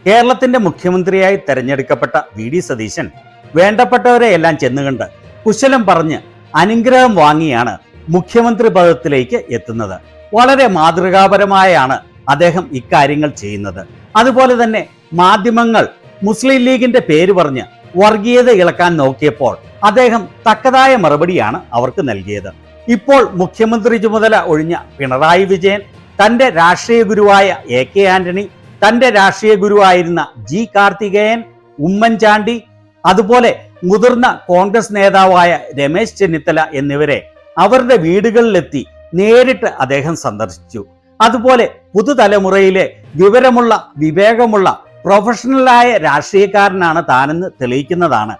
കേരളത്തിന്റെ മുഖ്യമന്ത്രിയായി തെരഞ്ഞെടുക്കപ്പെട്ട വി.ഡി. സതീശൻ വേണ്ടപ്പെട്ടവരെയെല്ലാം ചെന്നുകണ്ട് കുശലം പറഞ്ഞ് അനുഗ്രഹം വാങ്ങിയാണ് മുഖ്യമന്ത്രി പദത്തിലേക്ക് എത്തുന്നത്. വളരെ മാതൃകാപരമായാണ് അദ്ദേഹം ഇക്കാര്യങ്ങൾ ചെയ്യുന്നത്. അതുപോലെ തന്നെ മാധ്യമങ്ങൾ മുസ്ലിം ലീഗിന്റെ പേര് പറഞ്ഞ് വർഗീയത ഇളക്കാൻ നോക്കിയപ്പോൾ അദ്ദേഹം തക്കതായ മറുപടിയാണ് അവർക്ക് നൽകിയത്. ഇപ്പോൾ മുഖ്യമന്ത്രി ചുമതല ഒഴിഞ്ഞ പിണറായി വിജയൻ, തന്റെ രാഷ്ട്രീയ ഗുരുവായ എ.കെ. ആന്റണി, തന്റെ രാഷ്ട്രീയ ഗുരുവായിരുന്ന ജി. കാർത്തികേയൻ, ഉമ്മൻചാണ്ടി, അതുപോലെ മുതിർന്ന കോൺഗ്രസ് നേതാവായ രമേശ് ചെന്നിത്തല എന്നിവരെ അവരുടെ വീടുകളിലെത്തി നേരിട്ട് അദ്ദേഹം സന്ദർശിച്ചു. അതുപോലെ പുതുതലമുറയിലെ വിവരമുള്ള, വിവേകമുള്ള, പ്രൊഫഷണലായ രാഷ്ട്രീയക്കാരനാണ് താനെന്ന് തെളിയിക്കുന്നതാണ്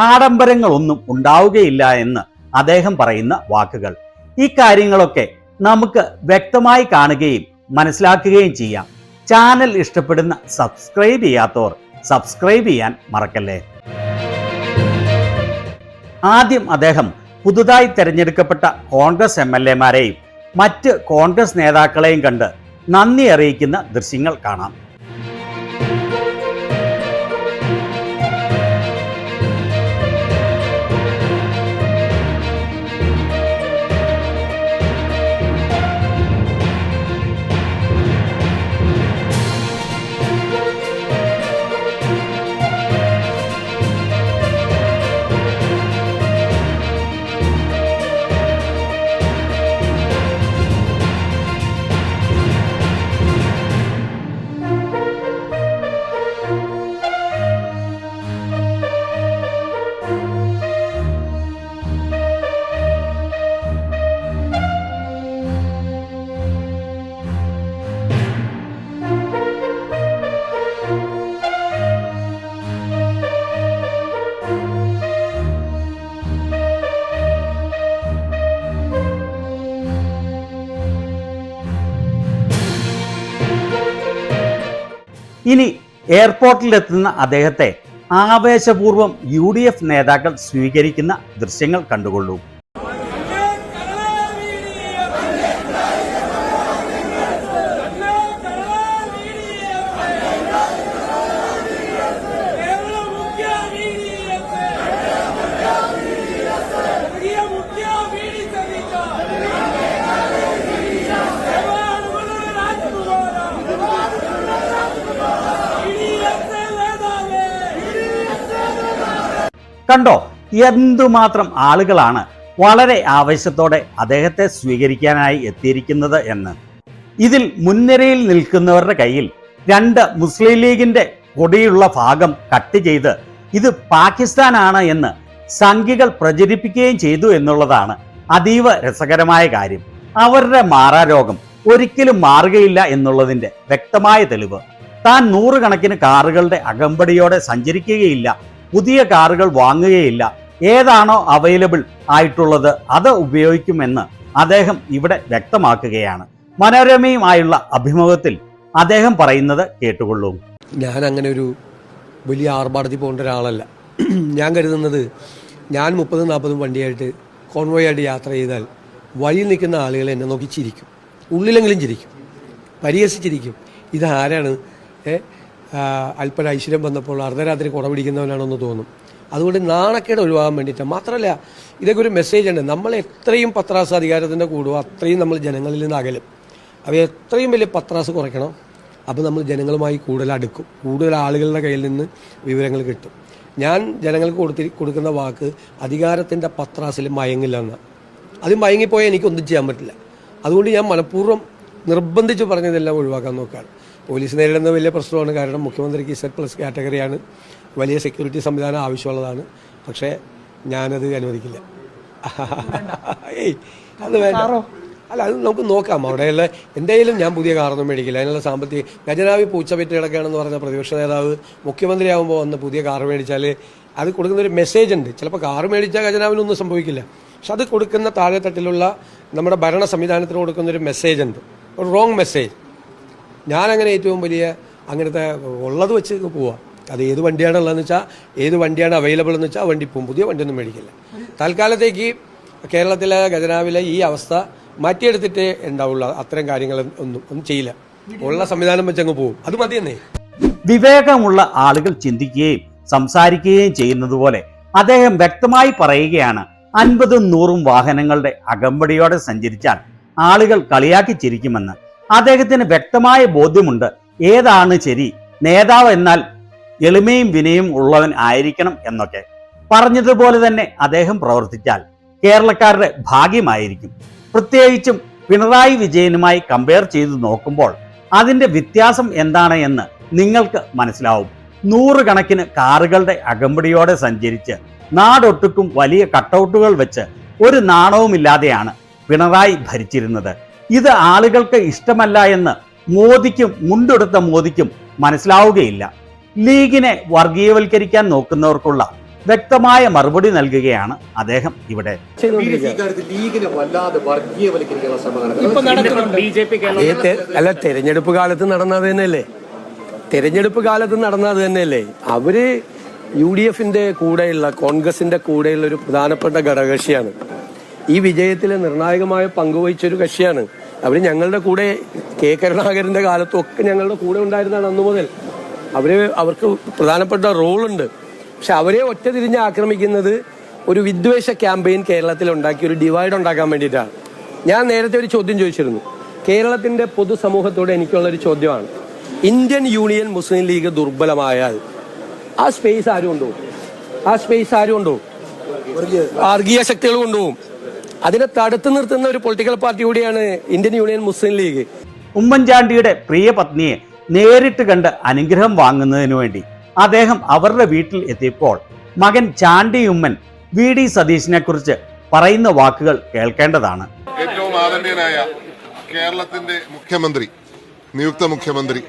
ആഡംബരങ്ങളൊന്നും ഉണ്ടാവുകയില്ല എന്ന് അദ്ദേഹം പറയുന്ന വാക്കുകൾ. ഈ കാര്യങ്ങളൊക്കെ നമുക്ക് വ്യക്തമായി കാണുകയും മനസ്സിലാക്കുകയും ചെയ്യാം. ചാനൽ ഇഷ്ടപ്പെടുന്ന സബ്സ്ക്രൈബ് ചെയ്യാത്തവർ സബ്സ്ക്രൈബ് ചെയ്യാൻ മറക്കല്ലേ. ആദ്യം അദ്ദേഹം പുതുതായി തെരഞ്ഞെടുക്കപ്പെട്ട കോൺഗ്രസ് MLA-മാരെയും മറ്റ് കോൺഗ്രസ് നേതാക്കളെയും കണ്ട് നന്ദി അറിയിക്കുന്ന ദൃശ്യങ്ങൾ കാണാം. ഇനി എയർപോർട്ടിലെത്തുന്ന അദ്ദേഹത്തെ ആവേശപൂർവ്വം UDF നേതാക്കൾ സ്വീകരിക്കുന്ന ദൃശ്യങ്ങൾ കണ്ടുകൊള്ളൂ. കണ്ടോ, എന്തുമാത്രം ആളുകളാണ് വളരെ ആവേശത്തോടെ അദ്ദേഹത്തെ സ്വീകരിക്കാനായി എത്തിയിരിക്കുന്നത് എന്ന്. ഇതിൽ മുൻനിരയിൽ നിൽക്കുന്നവരുടെ കയ്യിൽ 2 മുസ്ലിം ലീഗിന്റെ കൊടിയുള്ള ഭാഗം കട്ട് ചെയ്ത് ഇത് പാകിസ്ഥാനാണ് എന്ന് സംഘികൾ പ്രചരിപ്പിക്കുകയും ചെയ്തു എന്നുള്ളതാണ് അതീവ രസകരമായ കാര്യം. അവരുടെ മാറാരോഗം ഒരിക്കലും മാറുകയില്ല എന്നുള്ളതിന്റെ വ്യക്തമായ തെളിവ്. താൻ 100 കണക്കിന് കാറുകളുടെ അകമ്പടിയോടെ സഞ്ചരിക്കുകയില്ല, പുതിയ കാറുകൾ വാങ്ങുകയില്ല, ഏതാണോ അവൈലബിൾ ആയിട്ടുള്ളത് അത് ഉപയോഗിക്കുമെന്ന് അദ്ദേഹം ഇവിടെ വ്യക്തമാക്കുകയാണ്. മനോരമയുമായുള്ള അഭിമുഖത്തിൽ അദ്ദേഹം പറയുന്നത് കേട്ടുകൊള്ളൂ. ഞാൻ അങ്ങനെ ഒരു വലിയ ആർഭാടത്തിൽ പോകേണ്ട ഒരാളല്ല. ഞാൻ കരുതുന്നത് ഞാൻ 30-40 വണ്ടിയായിട്ട് കോൺവോയായിട്ട് യാത്ര ചെയ്താൽ വഴി നിൽക്കുന്ന ആളുകൾ എന്നെ നോക്കി ചിരിക്കും, ഉള്ളിലെങ്കിലും ചിരിക്കും, പരിഹസിച്ചിരിക്കും. ഇതാരാണ് അല്പം ഐശ്വര്യം വന്നപ്പോൾ അർദ്ധരാത്രി കുട പിടിക്കുന്നവനാണെന്ന് തോന്നും. അതുകൊണ്ട് നാണക്കേട് ഒഴിവാകാൻ വേണ്ടിയിട്ടാണ്. മാത്രമല്ല ഇതൊക്കെ ഒരു മെസ്സേജ് ഉണ്ട്. നമ്മൾ എത്രയും പത്രാസ് അധികാരത്തിൻ്റെ കൂടുമോ അത്രയും നമ്മൾ ജനങ്ങളിൽ നിന്ന് അകലും. അവ എത്രയും വലിയ പത്രാസ് കുറയ്ക്കണം, അപ്പോൾ നമ്മൾ ജനങ്ങളുമായി കൂടുതൽ അടുക്കും, കൂടുതൽ ആളുകളുടെ കയ്യിൽ നിന്ന് വിവരങ്ങൾ കിട്ടും. ഞാൻ ജനങ്ങൾക്ക് കൊടുക്കുന്ന വാക്ക് അധികാരത്തിൻ്റെ പത്രാസിൽ മയങ്ങില്ല എന്നാണ്. അത് മയങ്ങിപ്പോയാൽ എനിക്കൊന്നും ചെയ്യാൻ പറ്റില്ല. അതുകൊണ്ട് ഞാൻ മനഃപൂർവ്വം നിർബന്ധിച്ച് പറഞ്ഞതെല്ലാം ഒഴിവാക്കാൻ നോക്കുകയാണ്. പോലീസ് നേരിടുന്ന വലിയ പ്രശ്നമാണ്. കാരണം മുഖ്യമന്ത്രിക്ക് Z+ കാറ്റഗറിയാണ്, വലിയ സെക്യൂരിറ്റി സംവിധാനം ആവശ്യമുള്ളതാണ്. പക്ഷേ ഞാനത് അനുവദിക്കില്ല. അത് വേണ്ട. അല്ല, അത് നമുക്ക് നോക്കാം. അവിടെയുള്ള എന്തായാലും ഞാൻ പുതിയ കാറൊന്നും മേടിക്കില്ല. അതിനുള്ള സാമ്പത്തിക ഖജനാവി പൂച്ചപെറ്റ് കിടക്കുകയാണെന്ന് പറഞ്ഞ പ്രതിപക്ഷ നേതാവ് മുഖ്യമന്ത്രിയാകുമ്പോൾ വന്ന് പുതിയ കാറ് മേടിച്ചാൽ അത് കൊടുക്കുന്നൊരു മെസ്സേജ് ഉണ്ട്. ചിലപ്പോൾ കാറ് മേടിച്ചാൽ ഖജനാവിനൊന്നും സംഭവിക്കില്ല, പക്ഷെ അത് കൊടുക്കുന്ന താഴെത്തട്ടിലുള്ള നമ്മുടെ ഭരണ സംവിധാനത്തിന് കൊടുക്കുന്നൊരു മെസ്സേജ് ഉണ്ട്, ഒരു റോങ് മെസ്സേജ്. ഞാനങ്ങനെ ഏറ്റവും വലിയ അങ്ങനത്തെ ഉള്ളത് വെച്ച് പോവാം. അത് ഏത് വണ്ടിയാണ് ഉള്ളതെന്ന് വെച്ചാൽ, ഏത് വണ്ടിയാണ് അവൈലബിൾ എന്ന് വെച്ചാൽ വണ്ടി പോകും. പുതിയ വണ്ടിയൊന്നും മേടിക്കില്ല. തൽക്കാലത്തേക്ക് കേരളത്തിലെ ഖജനാവിലെ ഈ അവസ്ഥ മാറ്റിയെടുത്തിട്ടേ ഉണ്ടാവുള്ളൂ. അത്തരം കാര്യങ്ങൾ ഒന്നും ചെയ്യില്ല. ഉള്ള സംവിധാനം വെച്ചങ്ങ് പോകും. അത് മതി തന്നെ. വിവേകമുള്ള ആളുകൾ ചിന്തിക്കുകയും സംസാരിക്കുകയും ചെയ്യുന്നത് പോലെ അദ്ദേഹം വ്യക്തമായി പറയുകയാണ്, 50ഉം 100ഉം വാഹനങ്ങളുടെ അകമ്പടിയോടെ സഞ്ചരിച്ചാൽ ആളുകൾ കളിയാക്കി ചിരിക്കുമെന്ന്. അദ്ദേഹത്തിന് വ്യക്തമായ ബോധ്യമുണ്ട് ഏതാണ് ശരി, നേതാവ് എന്നാൽ എളിമയും വിനയും ഉള്ളവൻ ആയിരിക്കണം എന്നൊക്കെ. പറഞ്ഞതുപോലെ തന്നെ അദ്ദേഹം പ്രവർത്തിച്ചാൽ കേരളക്കാരുടെ ഭാഗ്യമായിരിക്കും. പ്രത്യേകിച്ചും പിണറായി വിജയനുമായി കമ്പയർ ചെയ്തു നോക്കുമ്പോൾ അതിൻ്റെ വ്യത്യാസം എന്താണ് എന്ന് നിങ്ങൾക്ക് മനസ്സിലാവും. 100 കണക്കിന് കാറുകളുടെ അകമ്പടിയോടെ സഞ്ചരിച്ച് നാടൊട്ടുക്കും വലിയ കട്ടൗട്ടുകൾ വെച്ച് ഒരു നാണവുമില്ലാതെയാണ് പിണറായി ഭരിച്ചിരുന്നത്. ഇത് ആളുകൾക്ക് ഇഷ്ടമല്ല എന്ന് മോദിക്കും, മുണ്ടെടുത്ത മോദിക്കും മനസ്സിലാവുകയില്ല. ലീഗിനെ വർഗീയവൽക്കരിക്കാൻ നോക്കുന്നവർക്കുള്ള വ്യക്തമായ മറുപടി നൽകുകയാണ് അദ്ദേഹം ഇവിടെ. അല്ല, തെരഞ്ഞെടുപ്പ് കാലത്ത് നടന്നത് തന്നെയല്ലേ, തെരഞ്ഞെടുപ്പ് കാലത്ത് നടന്നത് തന്നെയല്ലേ. അവര് UDFന്റെ കൂടെയുള്ള, കോൺഗ്രസിന്റെ കൂടെയുള്ള ഒരു പ്രധാനപ്പെട്ട ഘടകകക്ഷിയാണ്. ഈ വിജയത്തിൽ നിർണായകമായ പങ്കുവഹിച്ചൊരു കക്ഷിയാണ്. അവര് ഞങ്ങളുടെ കൂടെ കെ കരുണാകരന്റെ കാലത്തും ഒക്കെ ഞങ്ങളുടെ കൂടെ ഉണ്ടായിരുന്നതാണ് അന്നു മുതൽ. അവർക്ക് പ്രധാനപ്പെട്ട റോളുണ്ട്. പക്ഷെ അവരെ ഒറ്റ തിരിഞ്ഞ് ആക്രമിക്കുന്നത് ഒരു വിദ്വേഷ ക്യാമ്പയിൻ കേരളത്തിൽ ഉണ്ടാക്കി ഒരു ഡിവൈഡ് ഉണ്ടാക്കാൻ വേണ്ടിയിട്ടാണ്. ഞാൻ നേരത്തെ ഒരു ചോദ്യം ചോദിച്ചിരുന്നു. കേരളത്തിന്റെ പൊതുസമൂഹത്തോട് എനിക്കുള്ളൊരു ചോദ്യമാണ്, ഇന്ത്യൻ യൂണിയൻ മുസ്ലിം ലീഗ് ദുർബലമായാൽ ആ സ്പേസ് ആരും കൊണ്ടുപോകും? ആ സ്പേസ് ആരും കൊണ്ടുപോകും? വർഗീയ ശക്തികൾ കൊണ്ടുപോകും. അതിനെ തടുത്തു നിർത്തുന്ന ഒരു പൊളിറ്റിക്കൽ പാർട്ടി കൂടിയാണ് ഇന്ത്യൻ യൂണിയൻ മുസ്ലിം ലീഗ്. ഉമ്മൻചാണ്ടിയുടെ പ്രിയ പത്നിയെ നേരിട്ട് കണ്ട് അനുഗ്രഹം വാങ്ങുന്നതിനു വേണ്ടി അദ്ദേഹം അവരുടെ വീട്ടിൽ എത്തിയപ്പോൾ മകൻ ചാണ്ടി ഉമ്മൻ VD സതീശിനെ കുറിച്ച് പറയുന്ന വാക്കുകൾ കേൾക്കേണ്ടതാണ്. ഏറ്റവും ആദരണീയനായ കേരളത്തിന്റെ മുഖ്യമന്ത്രി, നിയുക്ത മുഖ്യമന്ത്രി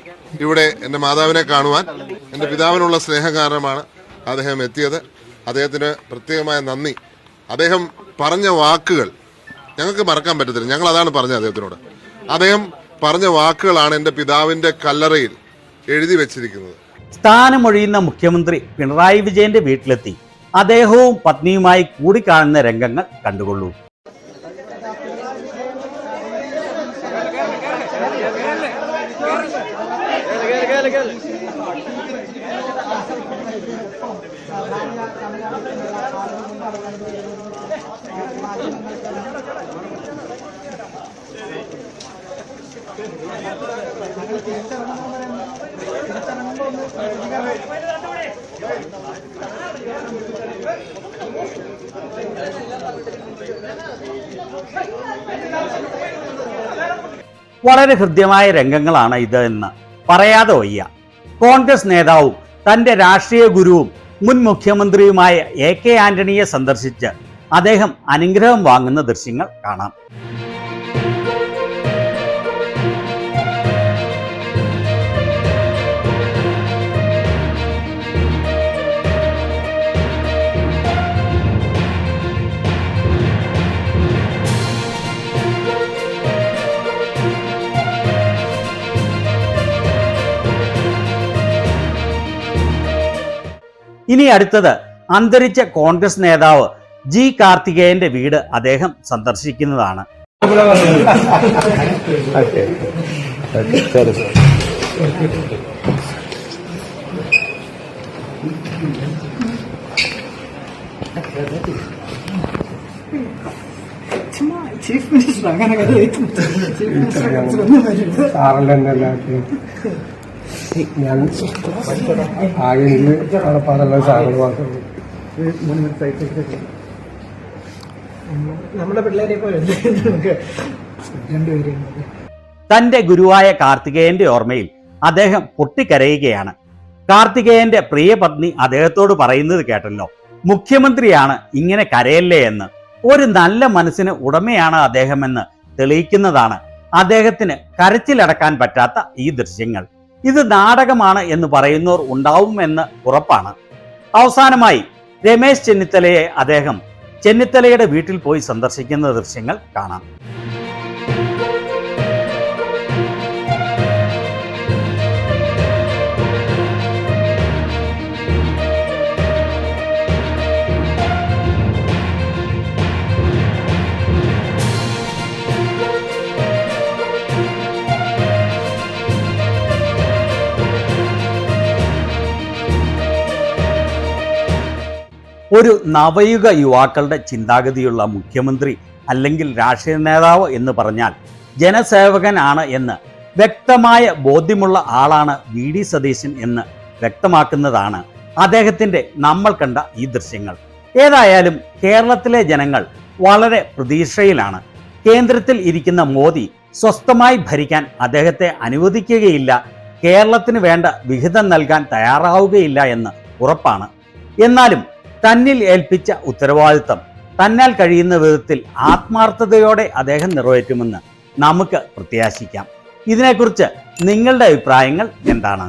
ഇവിടെ എൻ്റെ മാതാവിനെ കാണുവാൻ, എൻ്റെ പിതാവിനുള്ള സ്നേഹം കാരണമാണ് അദ്ദേഹം എത്തിയത്. അദ്ദേഹത്തിന് പ്രത്യേകമായ നന്ദി. അദ്ദേഹം പറഞ്ഞ വാക്കുകൾ ഞങ്ങൾക്ക് മറക്കാൻ പറ്റത്തില്ല. ഞങ്ങൾ അതാണ് പറഞ്ഞത് അദ്ദേഹത്തിനോട്. അദ്ദേഹം പറഞ്ഞ വാക്കുകളാണ് എൻ്റെ പിതാവിൻ്റെ കല്ലറയിൽ എഴുതി വെച്ചിരിക്കുന്നത്. സ്ഥാനമൊഴിയുന്ന മുഖ്യമന്ത്രി പിണറായി വിജയന്റെ വീട്ടിലെത്തി അദ്ദേഹവും പത്നിയുമായി കൂടിക്കാണുന്ന രംഗങ്ങൾ കണ്ടുകൊള്ളൂ. വളരെ ഹൃദ്യമായ രംഗങ്ങളാണ് ഇത് എന്ന് പറയാതെ വയ്യ. കോൺഗ്രസ് നേതാവും തന്റെ രാഷ്ട്രീയ ഗുരുവും മുൻ മുഖ്യമന്ത്രിയുമായ AK ആന്റണിയെ സന്ദർശിച്ച് അദ്ദേഹം അനുഗ്രഹം വാങ്ങുന്ന ദൃശ്യങ്ങൾ കാണാം. ഇനി അടുത്തത് അന്തരിച്ച കോൺഗ്രസ് നേതാവ് G കാർത്തികേയന്റെ വീട് അദ്ദേഹം സന്ദർശിക്കുന്നതാണ്. ചീഫ് മിനിസ്റ്റർ അങ്ങനെ ഞാൻ ആകെ പാടുള്ള സാധനം മാത്രമേ നമ്മുടെ പിള്ളേരെ പോലെ നമുക്ക് രണ്ടുപേരെയും. തന്റെ ഗുരുവായ കാർത്തികേയന്റെ ഓർമ്മയിൽ അദ്ദേഹം പൊട്ടിക്കരയുകയാണ്. കാർത്തികേയന്റെ പ്രിയ പത്നി അദ്ദേഹത്തോട് പറയുന്നത് കേട്ടല്ലോ, മുഖ്യമന്ത്രിയാണ്, ഇങ്ങനെ കരയല്ലേ എന്ന്. ഒരു നല്ല മനസ്സിന് ഉടമയാണ് അദ്ദേഹമെന്ന് തെളിയിക്കുന്നതാണ് അദ്ദേഹത്തിന് കരച്ചിലടക്കാൻ പറ്റാത്ത ഈ ദൃശ്യങ്ങൾ. ഇത് നാടകമാണ് എന്ന് പറയുന്നവർ ഉണ്ടാവുമെന്ന് ഉറപ്പാണ്. അവസാനമായി രമേശ് ചെന്നിത്തലയെ അദ്ദേഹം ചെന്നിത്തലയുടെ വീട്ടിൽ പോയി സന്ദർശിക്കുന്ന ദൃശ്യങ്ങൾ കാണാം. ഒരു നവയുഗ യുവാക്കളുടെ ചിന്താഗതിയുള്ള മുഖ്യമന്ത്രി അല്ലെങ്കിൽ രാഷ്ട്രീയ നേതാവ് എന്ന് പറഞ്ഞാൽ ജനസേവകനാണ് എന്ന് വ്യക്തമായ ബോധ്യമുള്ള ആളാണ് വി ഡി സതീശൻ എന്ന് വ്യക്തമാക്കുന്നതാണ് അദ്ദേഹത്തിൻ്റെ നമ്മൾ കണ്ട ഈ ദൃശ്യങ്ങൾ. ഏതായാലും കേരളത്തിലെ ജനങ്ങൾ വളരെ പ്രതീക്ഷയിലാണ്. കേന്ദ്രത്തിൽ ഇരിക്കുന്ന മോദി സ്വസ്ഥമായി ഭരിക്കാൻ അദ്ദേഹത്തെ അനുവദിക്കുകയില്ല, കേരളത്തിന് വേണ്ട വിഹിതം നൽകാൻ തയ്യാറാവുകയില്ല എന്ന് ഉറപ്പാണ്. എന്നാലും തന്നിൽ ഏൽപ്പിച്ച ഉത്തരവാദിത്തം തന്നാൽ കഴിയുന്ന വിധത്തിൽ ആത്മാർത്ഥതയോടെ അദ്ദേഹം നിറവേറ്റുമെന്ന് നമുക്ക് പ്രത്യാശിക്കാം. ഇതിനെക്കുറിച്ച് നിങ്ങളുടെ അഭിപ്രായങ്ങൾ എന്താണ്?